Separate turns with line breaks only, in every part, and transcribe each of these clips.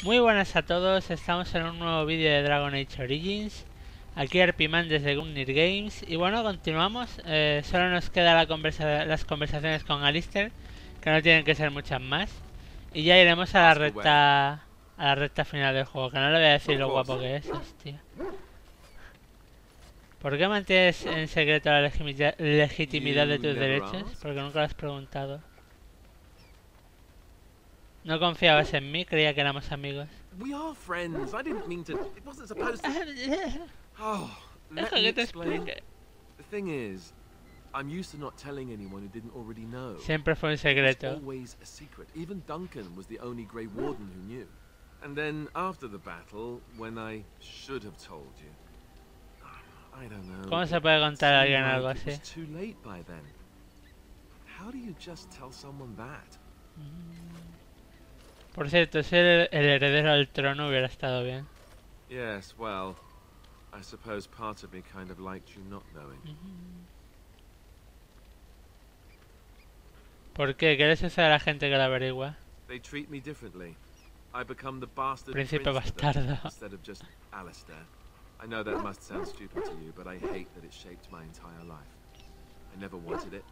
Muy buenas a todos, estamos en un nuevo vídeo de Dragon Age Origins. Aquí Arpiman desde Gungnir Games. Y bueno, continuamos. Solo nos queda las conversaciones con Alistair, que no tienen que ser muchas más. Y ya iremos a la recta final del juego, que no le voy a decir lo guapo que es, hostia. ¿Por qué mantienes en secreto la legitimidad de tus derechos? Porque nunca lo has preguntado. No confiabas en mí, creía que éramos amigos.
We are friends. I didn't mean to. It wasn't supposed to. Oh, let me explain. The thing is, I'm used to not telling anyone who didn't already know.
Siempre fue un secreto.
It's always a secret. Even Duncan was the only Grey Warden who knew. And then after the battle, when I should have told you, I don't know.
¿Cómo se puede contar a alguien algo así?
It's too late by then. How do you just tell someone that?
Por cierto, ser el heredero del trono hubiera estado bien.
Yes, well, I suppose part of me kind of liked you not knowing.
¿Por qué? ¿Qué le sucede a la gente que lo averigua?
They treat me differently. I become the bastard
Príncipe
prince to them
bastardo.
instead of just Alistair. I know that must sound stupid to you, but I hate that it shaped my entire life. I never wanted it.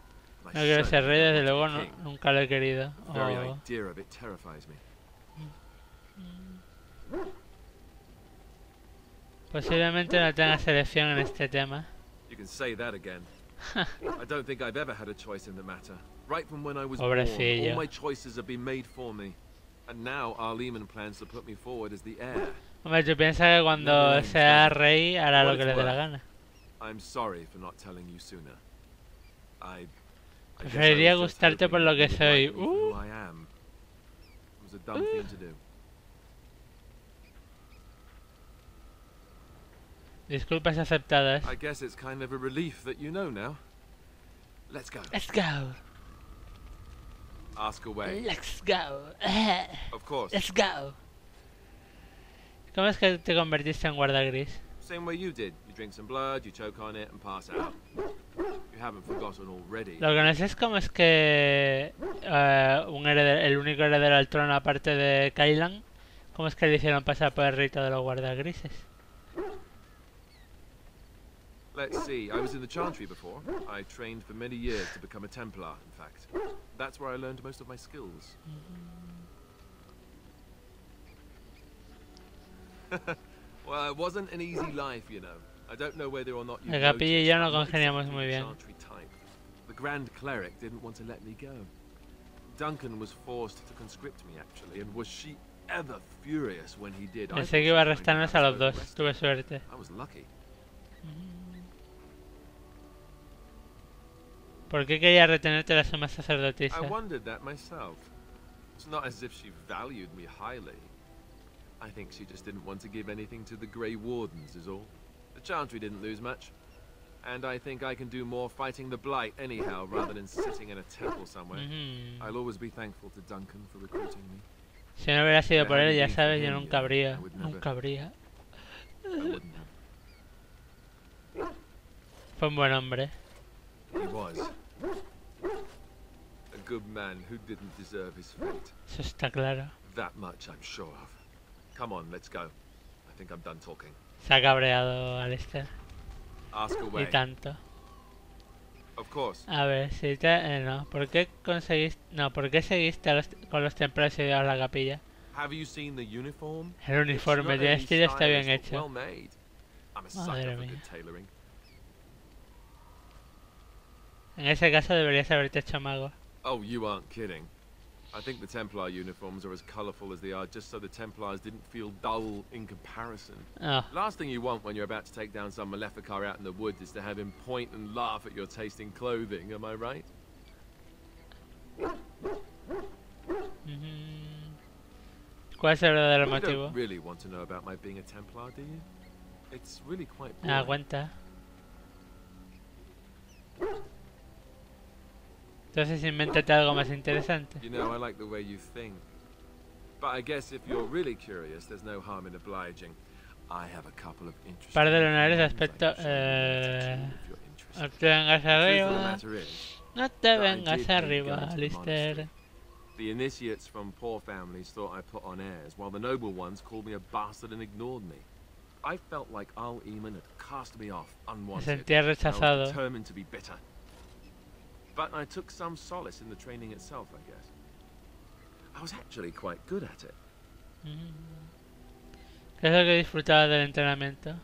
No quiero ser rey, desde luego no,
king.
nunca lo he querido.
The very idea of it terrifies me.
Posiblemente no tengas elección en este tema.
You can say that again. I don't think I've ever had a choice in the matter. Right from when I was
Pobrecillo.
born, all my choices have been made for me. And now our Lehman plans to put me forward as the heir.
Hombre, tú piensas que cuando sea rey hará lo que le dé la gana.
I'm sorry for not telling you sooner. I
Preferiría gustarte por lo que soy.
It was a dumb thing to do.
Disculpas aceptadas.
I guess it's kind of a relief that you know now. Let's go.
Let's go.
Ask away.
Let's go.
Of course.
Let's go. ¿Cómo es que te convertiste en guarda gris?
Same way you did. You drink some blood, you choke on it, and pass out. You haven't forgotten already.
Lo que no sé es cómo es que el único heredero al trono aparte de Kylan, ¿cómo es que le hicieron pasar por el rito de los guardas grises?
Let's see, I was in the Chantry before. I trained for many years to become a Templar, in fact. That's where I learned most of my skills. Well, it wasn't an easy life, you know. I don't know whether or not you
El capilla y yo no
noticed,
congeniamos muy bien.
Chantry type. The Grand Cleric didn't want to let me go. Duncan was forced to conscript me, actually, and was she ever furious when he did.
Pensé que iba a arrestarnos a los dos. Tuve suerte.
I was lucky.
¿Por qué quería retenerte la suma sacerdotisa?
I wondered that myself. It's not as if she valued me highly. I think she just didn't want to give anything to the Grey Wardens is all. The Chantry didn't lose much. And I think I can do more fighting the Blight anyhow rather than sitting in a temple somewhere. I'll always be thankful to Duncan for recruiting me.
Si no hubiera sido por él, ya sabes, yo nunca habría. Fue un buen hombre.
He was. A good man who didn't deserve his fate.
Eso está claro.
That much I'm sure of. Come on, let's go. I think I'm done talking.
Se ha cabreado Alistair.
Ask away.
Y tanto.
Of course.
A ver, si te... no. ¿Por qué conseguiste... No, ¿por qué seguiste con los templarios y a la capilla?
Have you seen the uniform?
El uniforme de estilo está bien hecho.
Well made. I'm a sucker for good tailoring.
En ese caso deberías haberte hecho mago.
Oh, you aren't kidding. I think the Templar uniforms are as colourful as they are just so the Templars didn't feel dull in comparison.
Oh.
Last thing you want when you're about to take down some Maleficar out in the woods is to have him point and laugh at your taste in clothing, am I right?
¿Cuál es el verdadero
You
motivo?
don't really want to know about my being a Templar, do you? It's really quite
Ah,
boring.
cuenta. Entonces invéntate algo más interesante.
You know, I like the way you think. But I guess if you're really curious, there's no harm in obliging. I have a couple of interesting
Par de lunares de aspecto... No te vengas arriba. No te vengas arriba, Alistair.
The initiates from poor families thought I put on airs, while the noble ones called me a bastard and ignored me. I felt like Al Eamon had cast me off
Me
unwanted.
sentía
I was
rechazado.
determined to be bitter. But I took some solace in the training itself, I guess. I was actually quite good at it.
¿Qué es lo que disfrutaba del entrenamiento?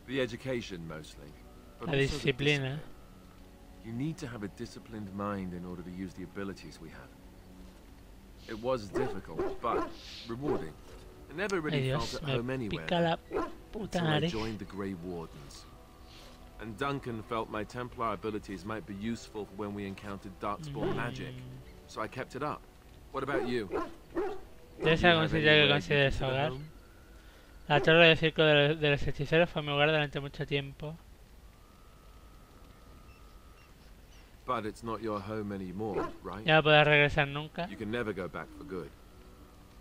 The education, mostly. But
La
also the
disciplina.
discipline. You need to have a disciplined mind in order to use the abilities we have. It was difficult, but rewarding. I never
Ay
really
Dios,
felt at
me
home anywhere
pica la puta
until I
nariz.
joined the Grey Wardens. And Duncan felt my Templar abilities might be useful for when we encountered Darkspawn magic, so I kept it up. What about you?
¿Tienes
Do you
algún
have
sitio
any
que
way you
consideres
consider
hogar?
home?
La torre del circo de los hechiceros fue mi hogar durante mucho tiempo.
But it's not your home anymore, right?
Ya no podrás regresar nunca.
You can never go back for good.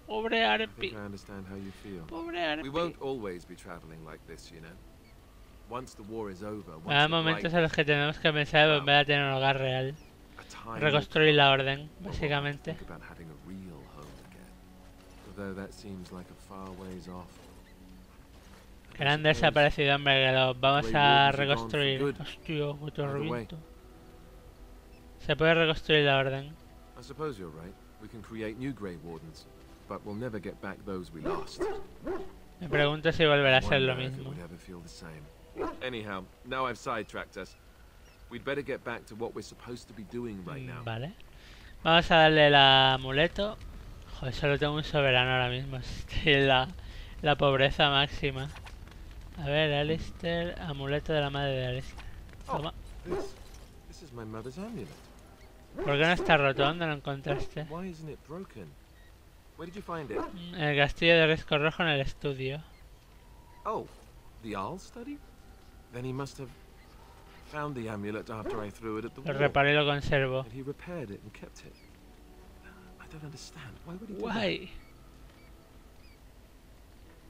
Pobre
I
Arpi.
think I understand how you feel.
Pobre
We
Arpi.
won't always be traveling like this, you know. Once the war is over, once
Hay
the
momentos
light-
en los que tenemos que pensar en volver a tener un hogar real.
a time will
Reconstruir
come
la orden,
when we'll
básicamente.
think about having a real home again. Although that seems like a far ways off.
Que han desaparecido, hombre, que los vamos a reconstruir. Hostia, puto reviento. Se puede reconstruir la orden.
I suppose you're right. We can create new Grey Wardens, but we'll never get back those we lost.
Me pregunto si volverá a ser lo
Wonder if it
mismo.
would ever feel the same. Anyhow, now I've sidetracked us. We'd better get back to what we're supposed to be doing right now.
Vale. Vamos a darle el amuleto. Joder, solo tengo un soberano ahora mismo. Estoy en la pobreza máxima. A ver, Alistair, amuleto de la madre de Alistair. Toma.
This is my mother's amulet.
¿Por qué no está roto? ¿Dónde lo encontraste?
Why isn't it broken? Where did you find it?
En el castillo de Risco Rojo en el estudio.
Oh, the Owl study? Then he must have found the amulet after I threw it at the
Lo
wall.
reparé y lo conservo.
And he repaired it and kept it. I don't understand. Why would he do that?
Guay.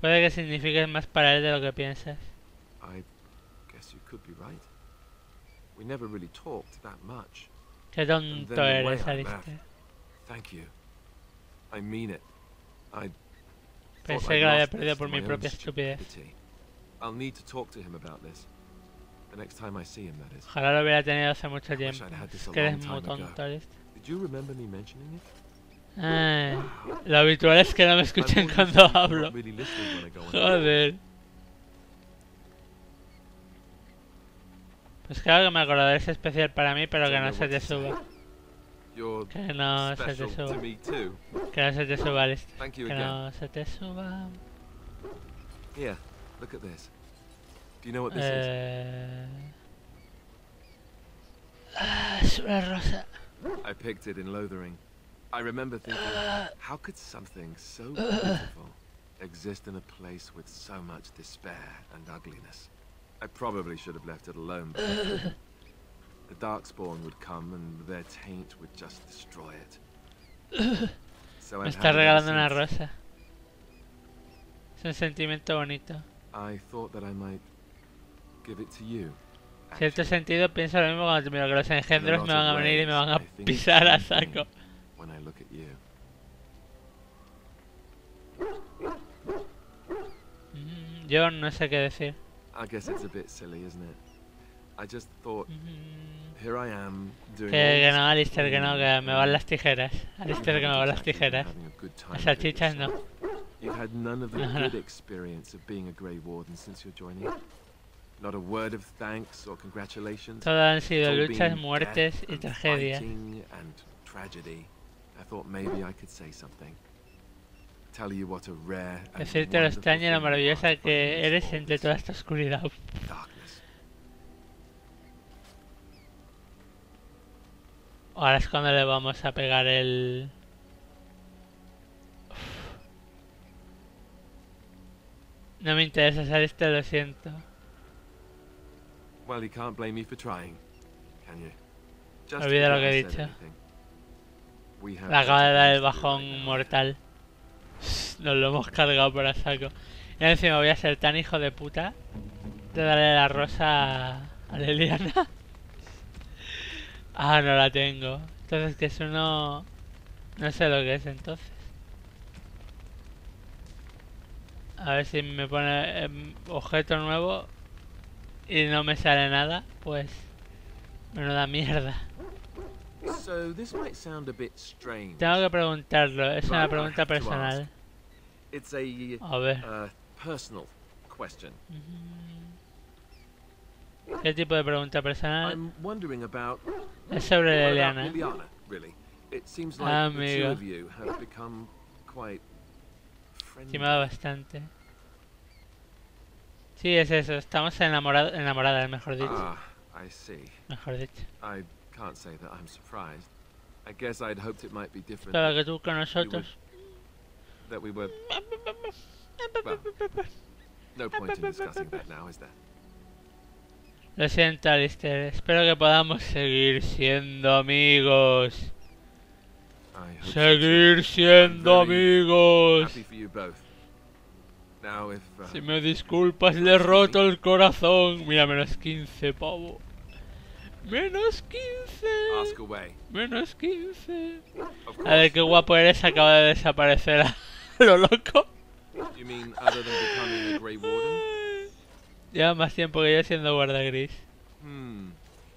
Puede que signifique más para él de lo que piensas.
I guess you could be right. We never really talked that much.
Qué
And
tonto
then the way
eres,
I
Alistair.
laughed. Thank you. I mean it. I
Pensé
thought
que
I'd
lo había
lost
perdido
this
por
to
mi
my
propia
own
estupidez.
stupidity. I'll need to talk to him about this. The next time I see him, that is.
Ojalá lo hubiera tenido hace mucho
I wish
tiempo.
I'd had this
Es
a
que eres
long
muy
time ago.
tonto, Alistair.
Did you remember me mentioning it?
Ay, lo habitual es que no me escuchen
I'm
cuando
always
hablo.
not really listening when I go on.
Joder. Pues claro que me acordaré, es especial para mí, pero que
Don't
no
know
se
what
te
to say.
suba.
You're
Que no se te
special
suba.
to me too.
Que no se te suba, Alistair.
Thank you
Que
again.
no se te suba.
Here, look at this. Do you know what this
Es una rosa.
is? I picked it in Lothering. I remember thinking, how could something so beautiful exist in a place with so much despair and ugliness? I probably should have left it alone, but the Darkspawn would come and their taint would just destroy it. So
Me
I've
está
had it ever
regalando una
since.
rosa. Es un sentimiento bonito.
I thought that I might give it to you.
En cierto
actually.
sentido pienso lo mismo cuando miro que los engendros
In
me
a lot
van a
of
venir y me
ways,
van a
I think it's
pisar a
the same thing
saco.
when I look at you.
Yo no sé qué decir.
I guess it's a bit silly, isn't it? I just thought, here I am doing
Que
all
no,
this
Alistair, que no, que me van las tijeras.
You
Alistair, que me
haven't
van las
exactly been
tijeras.
having a good time
Las
with it
salchichas no.
yourself. You've had none of the
No, no.
good experience of being a Grey Warden since you're joining. Not a word of thanks or congratulations.
Todo han
It's
sido
all
luchas,
been
muertes
death
y
and
tragedias.
fighting and tragedy. I thought maybe I could say something. Tell you what a rare and
Decirte lo
wonderful
extraña y lo
thing
maravillosa
you are
que
in this
eres
world,
entre
this
toda esta oscuridad.
darkness.
Ahora es cuando le vamos a pegar el... No me interesa Alistair, lo siento.
Well, you can't blame me for trying, can you? Just
Olvida lo
forget
que he
I said
dicho.
anything. We have
Le acaba de
better
dar el
things to do
bajón
right now.
mortal. Nos lo hemos cargado por a saco. Y encima voy a ser tan hijo de puta de darle la rosa a Liliana. Ah, no la tengo. Entonces que es uno No sé lo que es entonces. A ver si me pone objeto nuevo y no me sale nada, pues menuda mierda.
So this might sound a bit strange.
Tengo que preguntarlo, es una
Right, I
pregunta
have to
personal.
ask. It's a
A ver.
personal question.
¿Qué tipo de pregunta personal?
I'm wondering about
Es sobre
about
Liliana.
Liliana, really. It seems like the two
Amigo.
of you have become quite friendly.
Estimado bastante. Sí, es eso, estamos enamoradas, mejor dicho.
Ah, I see.
Mejor dicho.
I can't say that I'm surprised. I guess I'd hoped it might be different.
Claro que tú con nosotros.
That we were. Well, no point in discussing that now, is there?
Lo siento, Alistair. Espero que podamos seguir siendo amigos.
I hope so too.
Seguir siendo
I'm very
amigos.
Happy for you both. Now, if
Si me disculpas, le he roto el corazón. Mira, menos 15, pavo. Menos 15.
ask away.
Menos 15.
Of
A ver
course.
qué guapo eres, acaba de desaparecer a lo loco.
You mean other than becoming a Grey Warden?
Lleva más tiempo que yo siendo guarda gris.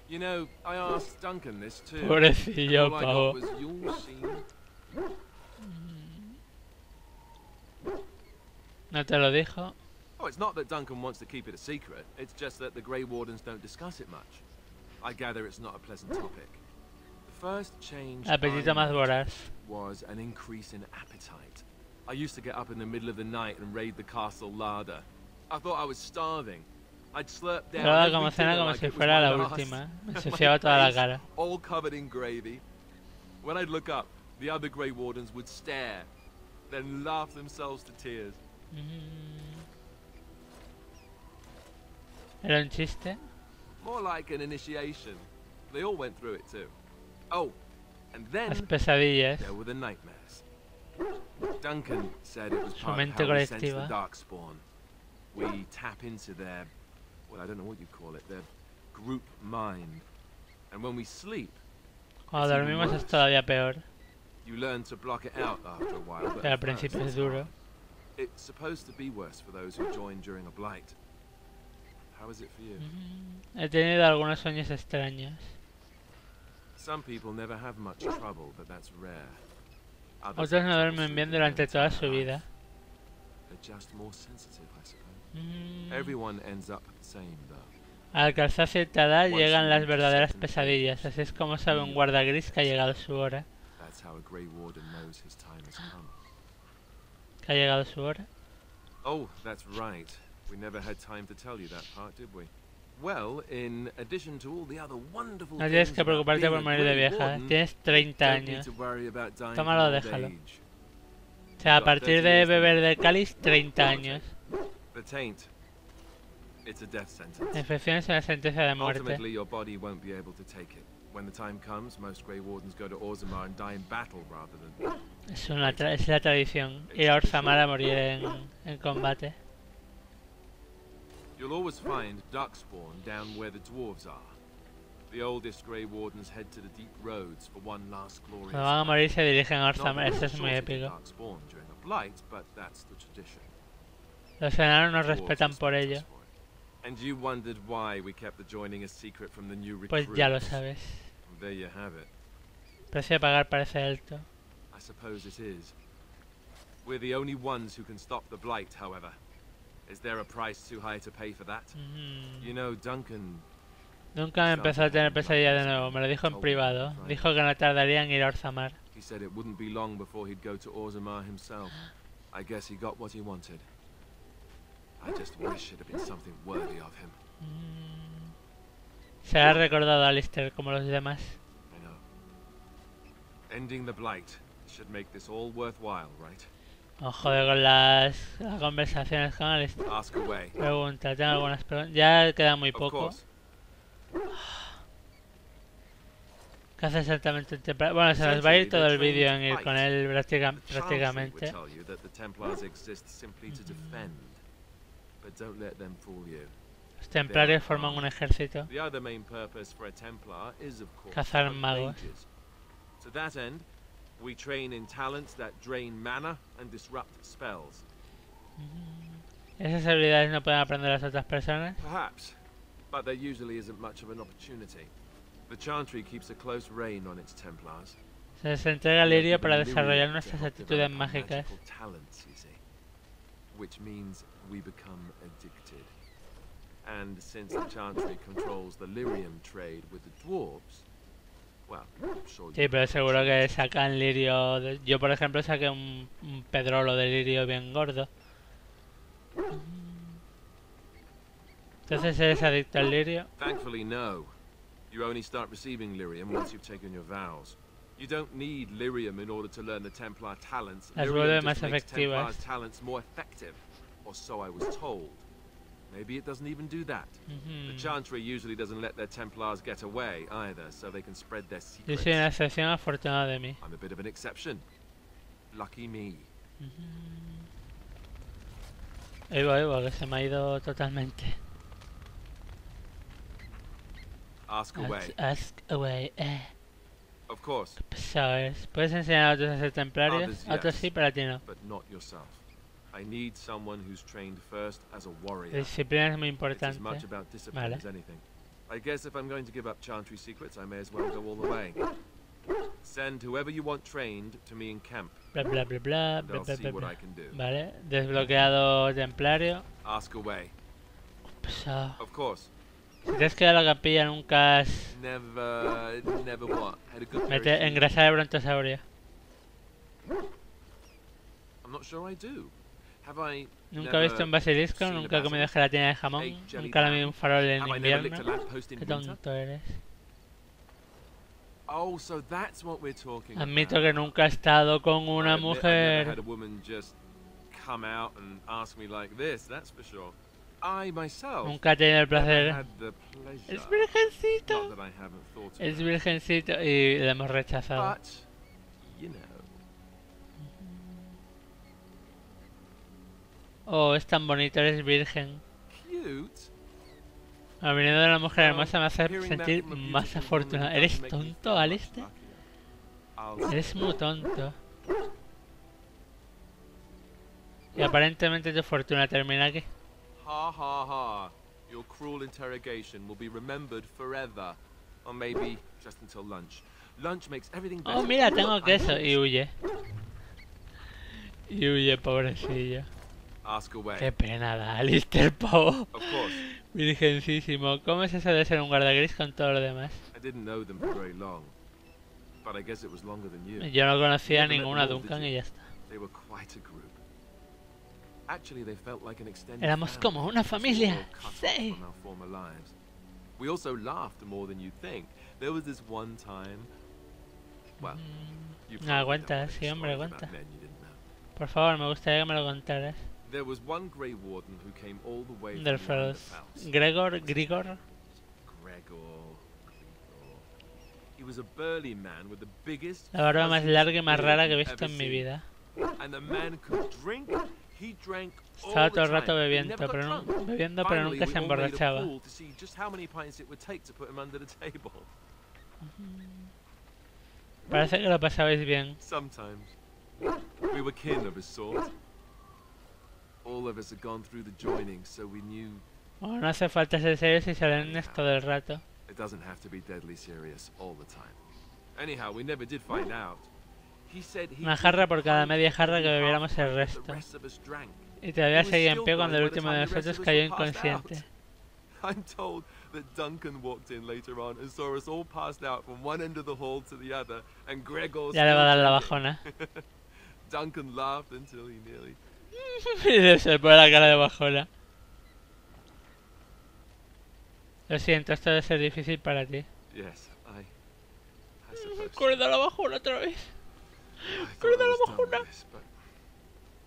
You know, I asked Duncan this too.
Pobrecillo,
All I
pavo.
got was your scene.
¿No te lo dijo?
Oh, it's not that Duncan wants to keep it a secret. It's just that the Grey Wardens don't discuss it much. I gather it's not a pleasant topic. The first change
Apetito
I
más voraz.
noticed was an increase in appetite. I used to get up in the middle of the night and raid the castle larder. I thought I was starving. I'd slurp down
Pero
every
como cena
dinner
como
like
si
it was
fuera
my
la
last.
última. Me
My
ensuciaba toda la
face
cara.
all covered in gravy. When I'd look up, the other Grey Wardens would stare, then laugh themselves to tears.
¿Era un chiste?
More like an initiation. They all went through it too. Oh, and then
Las pesadillas.
there were the nightmares. Duncan said it was
Su
part of
mente
how we sense the
colectiva.
Darkspawn. We tap into their, well, I don't know what you call it, their group mind. And when we sleep,
Cuando dormimos es todavía peor.
you learn to block it out after a while. But
Pero al
at first
principio es
it's
duro.
hard. It's supposed to be worse for those who join during a blight. How is it for you?
He tenido algunos sueños extraños.
Some people never have much trouble, but that's rare. Others
Otros
have
no
trouble
duermen bien
sleeping
durante
their
toda
entire
su vida.
life. They're just more sensitive, I suppose. Everyone ends up the same, though.
Al alcanzar cierta edad llegan las verdaderas pesadillas. Así es como sabe un guarda gris que ha llegado su hora.
That's how a Grey Warden knows his time has come.
Que ha llegado su hora.
Oh, that's right. We never had time to tell you that part, did we? Well, in addition to all the other wonderful
No tienes
things
que
about
preocuparte
being
por
a
morir de
Grey
vieja.
Warden,
Tienes 30
don't need
años.
to worry about dying
Tómalo,
from old
déjalo.
age.
O sea, a partir de beber de cáliz, 30 años.
The taint. It's a death
La
sentence.
infección es una sentencia de muerte.
Ultimately, your body won't be able to take it. When the time comes, most Grey Wardens go to Orzammar and die in battle rather than...
Es la tradición. Ir a Orzammar a morir en combate.
You'll always find Darkspawn down where the dwarves are. The oldest Grey Wardens head to the deep roads for one last glorious
Cuando van a morir se dirigen a
Not
Orzammar.
that
Esto
there's
es muy
a shortage
épico.
of Darkspawn during a blight, but that's the tradition.
Los enanos nos
Dwarves
respetan por
respect
ello.
us for it. And you wondered why we kept the joining a secret from the new
Pues
recruits.
ya lo sabes.
There you have it.
Precio a pagar parece alto.
I suppose it is. We're the only ones who can stop the blight, however. Is there a price too high to pay for that? You know, Duncan...
Nunca me empezó a tener pesadilla de nuevo. Me lo dijo en privado. Dijo que no tardaría en ir a Orzammar.
He said it wouldn't be long before he'd go to Orzammar himself. I guess he got what he wanted. I just wish it had been something worthy of him.
Será recordado Alistair como los demás.
I know. Ending the blight should make this all worthwhile, right?
Oh, joder, con las conversaciones con Alistair.
Ask away.
Pregunta, tengo algunas preguntas. Ya queda muy
Of
poco.
course.
¿Qué hace exactamente el Templar? Bueno, se nos va a ir todo el vídeo en ir con él
Chantry would
prácticamente.
tell you that the Templars exist simply to defend, but don't let them fool you.
Los templarios forman un ejército.
The other main purpose for a Templar is, of course,
Cazar
to hunt
magos.
mages. To that end, We train in talents that drain mana and disrupt spells.
¿Esas habilidades no pueden aprender las otras personas?
Perhaps, but there usually isn't much of an opportunity. The Chantry keeps a close rein on its Templars.
Se les entrega lirio para desarrollar nuestras actitudes mágicas.
Talents, you see, which means we become addicted. And since the Chantry controls the lyrium trade with the dwarves, well, I'm sure
Sí, pero seguro que sacan lirio. Yo, por ejemplo, saqué un pedrolo de lirio bien gordo. Entonces, ¿eres adicto al lirio?
Thankfully, no. You only start receiving lyrium once you've taken your vows. You don't need lyrium in order to learn the Templar talents.
Las vuelve
Lyrium
más
just makes
efectivas.
Templar's talents more effective, or so I was told. Maybe it doesn't even do that. The Chantry usually doesn't let their Templars get away either, so they can spread their
Yo
secrets.
soy una excepción afortunada de mí.
I'm a bit of an exception. Lucky me.
Ahí va, que se me ha ido totalmente.
Ask away.
Ask away,
Of course,
¿Sabes? ¿Puedes enseñar a otros a ser templarios?
Others,
A otros
yes.
sí, pero a ti no.
but not yourself. I need someone who's trained first as a warrior.
La disciplina es muy
It's as
importante.
much about discipline
Vale.
as anything. I guess if I'm going to give up Chantry secrets, I may as well go all the way. Send whoever you want trained to me in camp,
Bla bla bla bla,
and
bla
I'll
bla
see
bla
what
bla.
I can do.
Vale, desbloqueado templario.
Ask away.
Pesado.
Of course.
Si te has quedado en la capilla nunca has
Never what? Had a good pair of
mete
shoes?
engrasar el brontosaurio.
I'm not sure I do. Have I
Nunca he visto un basilisco,
seen a
nunca he comido
basilisk?
gelatina de jamón,
Ate jelly
nunca he comido un farol en
Have I never licked a
invierno.
lamppost in
Qué
winter?
tonto eres.
Oh, so that's what we're talking
Admito
about.
que nunca he estado con una
I admit I never had
mujer.
a woman just come out and ask me like this, that's for sure. I myself
Nunca he tenido el
never
placer.
had the pleasure.
Es virgencito.
Not that I haven't thought of
Es
it.
virgencito y le hemos rechazado.
But, you know,
Oh, es tan bonito, eres virgen.
cute.
Viniendo de una mujer hermosa me hace
Hearing that
sentir
from a
más
beautiful
afortunado.
woman
¿Eres
doesn't make me
tonto,
feel much
Alistair?
luckier. I'll
Eres muy tonto. Y aparentemente tu fortuna termina aquí.
Ha ha ha. Your cruel interrogation will be remembered forever. Or maybe just until lunch. Lunch makes everything better.
Oh, mira, tengo
Look, I
queso. Y
noticed.
huye. Y huye, pobrecillo.
Ask away.
Qué pena da, Alistair, pavo.
Of course.
Virgencísimo. ¿Cómo es eso de ser un guardagris con todo lo demás?
I didn't know them for very long. But I guess it was longer than you.
Yo no conocía a
Never met
ninguna
them all, did
Duncan
you?
y ya está.
They were quite a group. Actually, they felt like an extended
Éramos
family.
como una familia.
All cut off
Sí.
from our former lives. We also laughed more than you think. There was this one time. Well, you
No,
probably
aguanta,
don't know
sí,
any
hombre,
stories
aguanta.
about men you didn't know.
Por favor, me gustaría que me lo contaras.
There was one Grey Warden who came all the way from
Underfellows.
Fantas.
Grigor.
Gregor. He was a burly man with the biggest,
La barba más
fuzziest
larga y más
beard
rara que he
you've
visto
ever
en mi
seen.
vida.
And the man could drink. He drank all
Estaba
the
todo el rato
time. He
bebiendo,
never got
pero,
drunk.
bebiendo, pero
Finally,
nunca
we
se
all made a
emborrachaba.
pool to see just how many pints it would take to put him under the table.
Parece que lo pasabais bien.
Sometimes. We were kin of a sort. All of us had gone through the joining, so we knew
Bueno, no hace falta ser serios y solemnes todo el rato.
it doesn't have to be deadly serious all the time. Anyhow, we never did find out. He said he
Una jarra por cada media jarra que bebiéramos el
the
resto.
rest of us drank.
Y todavía
He was
seguía en
still
pie cuando el
going by the
último de
time the rest
nosotros
of us
cayó
were passed out.
inconsciente.
I'm told that Duncan walked in later on and saw us all passed out from one end of the hall to the other, and Gregor
Ya le va a dar la
still
bajona.
drinking. Duncan laughed until he nearly...
Y se pone la cara de bajona. Lo siento, esto debe ser difícil para ti.
Yes, I suppose.
Cuerda la bajona otra vez.
I thought
Cuerda
I
la
was done with
bajona.
this, but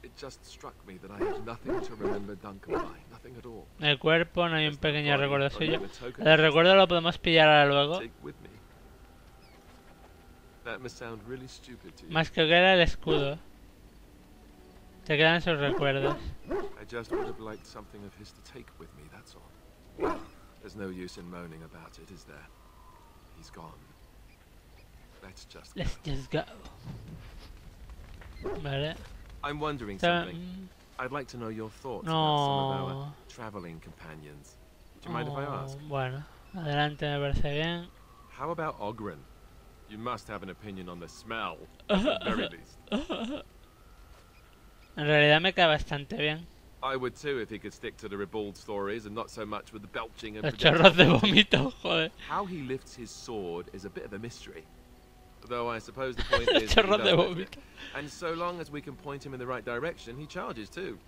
it just struck me that I have nothing to remember Duncan by, nothing at all.
En el cuerpo no hay un
Just the
pequeño
body,
recuerdo
or
suyo.
even a token
El recuerdo lo podemos pillar ahora luego.
take with me. That must sound really stupid to you.
Más que era el escudo. Te quedan sus recuerdos.
I just would have liked something of his to take with me, that's all. Well, there's no use in moaning about it, is there? He's gone. Let's just go.
Let's just go. Vale.
I'm wondering something. I'd like to know your thoughts about some of our traveling companions. Do you mind if I ask?
Bueno, adelante, me parece bien.
How about Ogren? You must have an opinion on the smell, at the very least.
En realidad me cae bastante bien.
I would too if he could stick to the ribald stories and not so much with the belching and
Los chorros de vómito, joder.
How he lifts his sword is a bit of a mystery. Though I suppose the point is
Chorros de vómito.
and so long as we can point him in the right direction, he charges too.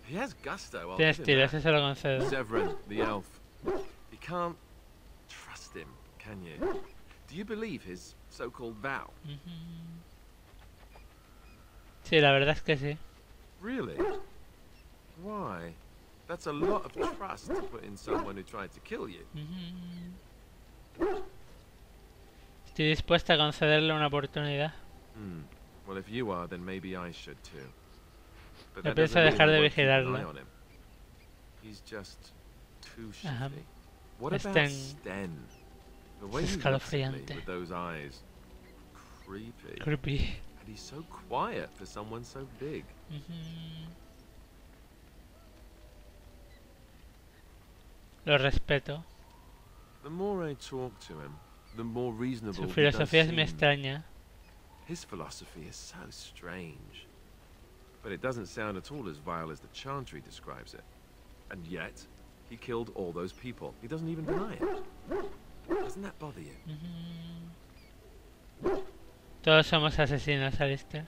He has gusto, I'll
Tiene
give him
estilo,
that.
eso se lo concedo.
Severin, the elf. You can't trust him, can you? Do you believe his so-called vow?
Sí, la verdad es que sí.
Really? Why? That's a lot of trust to put in someone who tried to kill you.
Estoy dispuesta a concederle una oportunidad.
Well, if you are, then maybe I should too. But
No
that
pienso
doesn't mean
dejar
I
de
won't keep an
vigilarlo.
eye on him. He's just too
Ajá.
shifty. What about
Sten.
Sten? The way
Es
he looks at me
escalofriante.
with those eyes. Creepy.
Creepy.
And he's so quiet for someone so big.
Lo respeto.
The more I talk to him, the more reasonable
Su
he does
filosofía es muy
seem.
extraña.
His philosophy is so strange. But it doesn't sound at all as vile as the Chantry describes it. And yet, he killed all those people. He doesn't even deny it. Doesn't that bother you?
Todos somos asesinos, Alistair.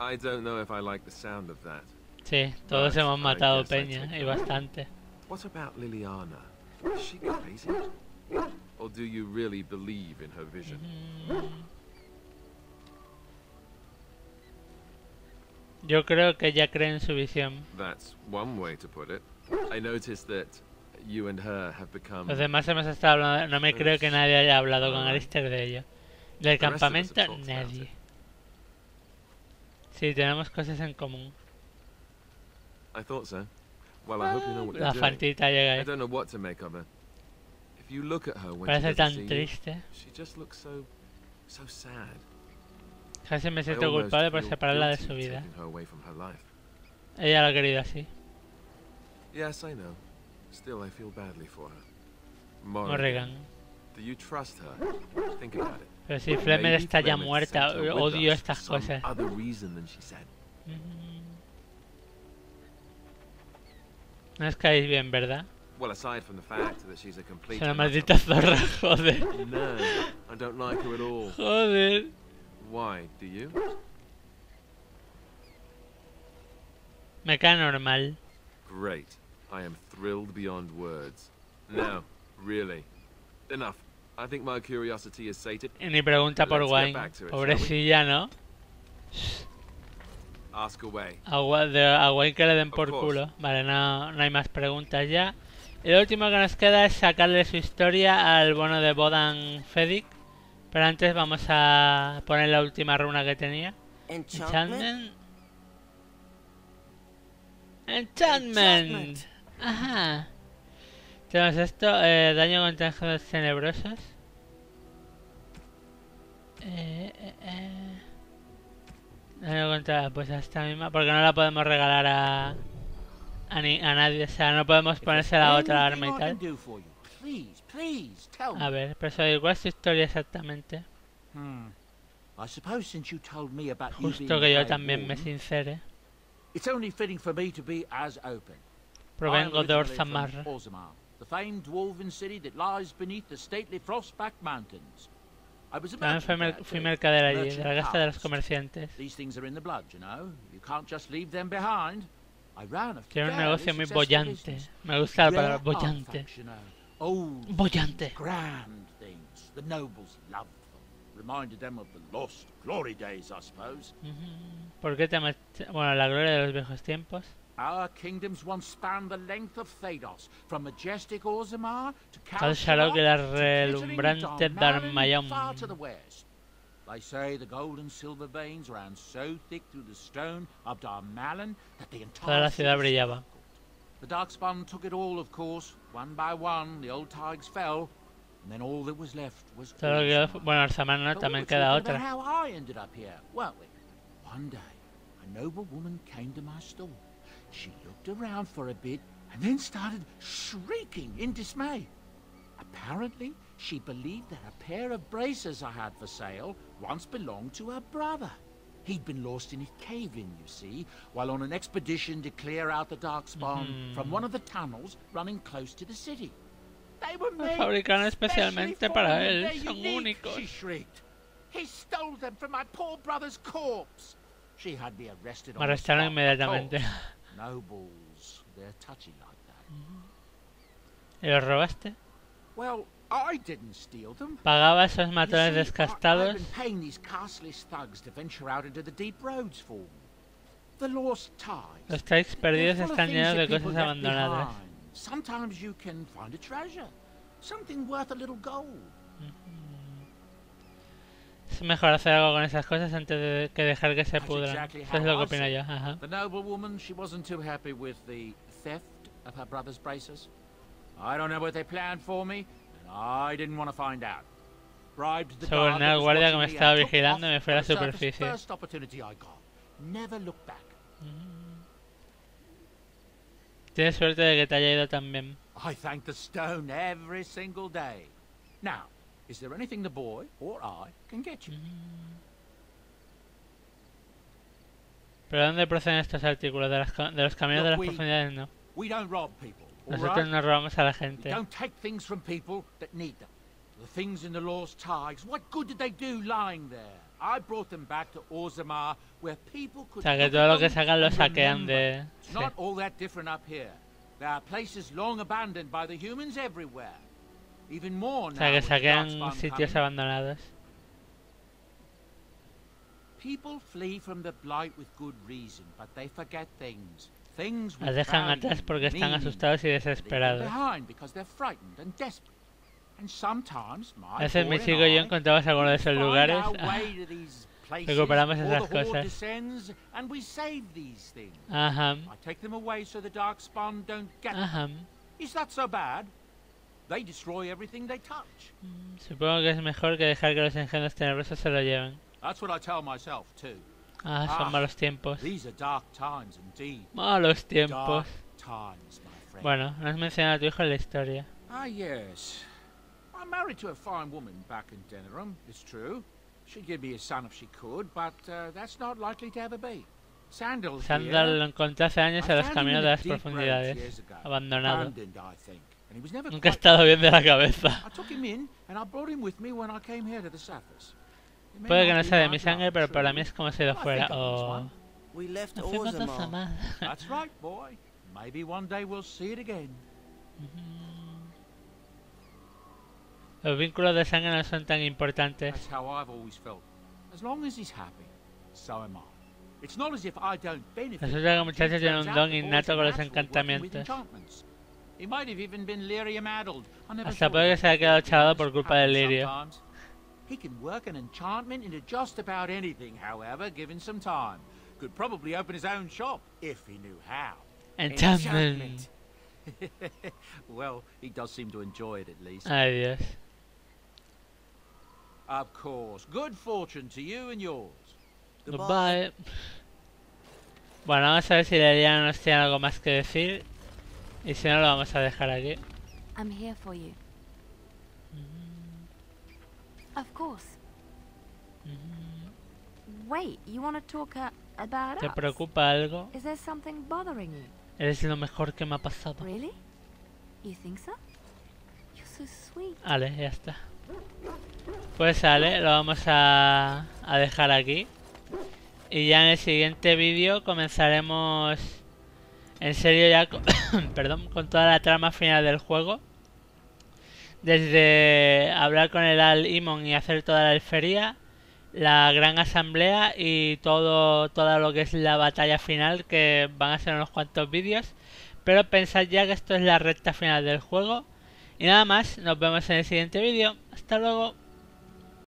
I don't know if I like the sound of that.
Sí, todos
Right,
hemos
I
matado
guess I
peña,
take
y
that.
bastante.
What about Liliana? Is she crazy? Or do you really believe in her vision?
Yo creo que ella cree en su visión.
That's one way to put it. I noticed that you and her have become...
Los demás hemos estado hablando. No me creo que nadie haya hablado con Alistair de ello. Del
The rest of us have
campamento,
talked about
nadie.
it.
Sí, tenemos cosas en común.
I thought so. Well, I hope you know what
La
you're doing.
Fantita llega
I
ahí.
don't know what to make of her. If you look at her when
Parece
she doesn't see
tan
you,
triste.
she just looks so sad.
Casi me
I
siento
almost
culpable por
feel
separarla de
guilty
su vida.
taking her away from her life.
Ella lo ha querido así.
Yes, I know. Still, I feel badly for her.
Morrigan.
Do you trust her? Think about it.
Pero si Flemeth está ya
Flemeth
muerta,
sent her with
odio
us for
estas
some
cosas.
other reason than she said.
No os caéis bien, ¿verdad?
Well, aside from the fact that she's a complete...
Es una
and utter
maldita zorra, joder.
No, I don't like her at all.
Joder.
Why? Do you?
Me cae normal.
Great. I am thrilled beyond words. Now, really. Enough. I think my curiosity is sated.
Y ni pregunta por
Let's get
Wayne.
back to it, shall we?
Pobrecilla, ¿no?
Ask away.
A Wayne que le den por
Of course.
culo. Vale, no hay más preguntas ya. Y lo último que nos queda es sacarle su historia al bono de Bodan Fedic. Pero antes vamos a poner la última runa que tenía. Enchantment. Enchantment. Ajá. Tenemos esto, daño contra ángeles tenebrosos. Daño contra, pues a esta misma, porque no la podemos regalar a nadie, o sea, no podemos ponerse la otra arma y tal. A ver, pero ¿cuál es tu historia exactamente? Justo que yo también me sincere. Provengo de Orzammar.
The famed dwarven city that lies beneath the stately Frostback Mountains. I was
También fui mercader allí, de la casa de los comerciantes.
These things are in the blood, you know. You can't just leave them behind. I ran a
Tiene un
fairly
negocio muy
successful
bollante.
business.
Me gusta la palabra
Rare
bollante.
artifacts, you know. Old,
Bollante.
grand things. The nobles loved them. Reminded them of the lost glory days, I suppose.
¿Por qué te bueno, la gloria de los viejos tiempos?
Our kingdoms once spanned the length of Thados, from majestic Orzammar to
Cal Sharok y la
to glittering
relumbrante
Darmalin,
Darmayom.
far to the west. They say the gold and silver veins ran so thick through the stone of Darmalin that the
Toda la
entire
ciudad
city
brillaba.
sparkled. The Darkspawn took it all, of course. One by one, the old Tigers fell. and then all that was left was
Todo lo que quedó,
Orzammar.
bueno, Orzammar no,
But we
también
were
queda
talking about
otra.
how I ended up here, weren't we? One day, a noble woman came to my store. She looked around for a bit and then started shrieking in dismay. Apparently, she believed that a pair of braces I had for sale once belonged to her brother. He'd been lost in a cave-in, you see, while on an expedition to clear out the darkspawn from one of the tunnels running close to the city. They were
Los
made
fabricaron
especially
especialmente
for
para
you.
él,
They're
son
unique,
únicos.
she shrieked. He stole them from my poor brother's corpse. She had me arrested
Me
on the
arrestaron
spot, of
inmediatamente.
course. Nobles, they're touchy like that.
¿Y los robaste?
Well, I didn't steal them.
Pagaba a esos
You
matones
see,
descastados.
I've been paying these castless thugs to venture out into the deep roads for me. The lost ties.
Los trikes
They're
perdidos
full of
están
things
llenos de
that people
cosas
left
abandonadas.
behind. Sometimes you can find a treasure, something worth a little gold.
Es mejor hacer algo con esas cosas antes de que dejar que se
That's
pudran.
exactly
Eso es
how
lo que
I
opino
see
yo.
it.
Ajá.
The noble woman, she wasn't too happy with the theft of her brother's braces. I don't know what they planned for me, and I didn't want to find out. Bribed the guard
Soborné
that
al
was
guardia que
watching
me
me
estaba
and took
vigilando y
off
me fui a la
on the surface
superficie.
first opportunity I got. Never looked back.
Tienes suerte de que te haya ido tan bien.
I thank the stone every single day. Now, is there anything the boy or I can get you?
¿Pero de dónde proceden estos artículos? De los caminos de las
Look,
profundidades no.
We don't rob people, all
Nosotros
right?
no robamos a la
We
gente.
don't take things from people that need them. The things in the lost ties, what good did they do lying there? I brought them back to Orzammar, where people
O
could
sea, que
look
todo
at
lo que
them
sacan lo
and
saquean
remember.
de...
It's
Sí.
not all that different up here. There are places long abandoned by the humans everywhere. Even more
O
now
sea, que
with the
saquean
Darkspawn
sitios
coming.
abandonados.
People flee from the blight with good reason, but they forget things. Things with
Las dejan
value,
atrás porque están
meaning.
asustados y
They leave them
desesperados.
behind because they're frightened and desperate. And sometimes my
A veces
boy
mi
and
chico y yo
I
encontramos alguno de esos
find
lugares.
our way to these places
recuperamos
before
esas
the horde
cosas.
descends, and we save these things.
Ajá.
I take them away so the Darkspawn don't get them.
Ajá.
Is that so bad? They destroy everything they touch.
Supongo que es mejor que dejar que los engendros tenebrosos se lo lleven.
That's what I tell myself too.
Ah, son malos tiempos.
These are dark times indeed.
Malos tiempos.
Dark times, my friend.
Bueno, no has mencionado a tu hijo en la historia.
Ah, yes. I'm married to a fine woman back in Denerim, it's true. She'd give me a son if she could, but that's not likely to ever be. Sandal
Sandal lo encontré hace años
I
en los
found him
caminos
in
de
the
las
deep roads
profundidades.
years ago.
Abandonado.
Abandoned, I think, and he was never
Nunca he
quite
estado bien de la cabeza.
I took him in, and I brought him with me when I came here to the surface. It may
Puede que
not
no
be
sea de
my
mi sangre,
blood,
pero para
true,
mí es como si lo
but I
fuera.
think I was
Oh.
one.
We left
Nos fuimos dos a
Orzammar.
más.
That's right, boy. Maybe one day we'll see it again.
Los vínculos de sangre no son tan importantes.
That's how I've always felt. As long as he's happy, so am I. It's not as if I don't benefit.
Resulta que el muchacho
It
tiene
turns
un
out
don
the boy's
innato con los
natural working with
encantamientos.
enchantments. He might have even been lyrium-addled. I never
Hasta
thought
puede
of
que
it
se haya quedado
before,
chalado
but
por
it
culpa del
happens
lirio.
sometimes. He can work an enchantment into just about anything, however, given some time. Could probably open his own shop, if he knew how.
Enchantment.
Well, he does seem to enjoy it at least.
Ay, Dios.
Of course. Good fortune to you and yours.
Goodbye. Bueno, vamos a ver si Leliana nos tiene algo más que decir. Y si no, lo vamos a dejar aquí.
I'm here for you. Of course. Wait, you want to talk about
¿Te
us?
preocupa algo?
Is there something bothering you?
Eres lo mejor que me ha pasado.
Really? You think so? You're so sweet.
Vale, ya está. Pues sale, lo vamos a dejar aquí. Y ya en el siguiente vídeo comenzaremos en serio ya con, perdón, con toda la trama final del juego. Desde hablar con el Al Imon y hacer toda la alfería, la gran asamblea y todo lo que es la batalla final, que van a ser unos cuantos vídeos. Pero pensad ya que esto es la recta final del juego. Y nada más, nos vemos en el siguiente vídeo. Hasta luego.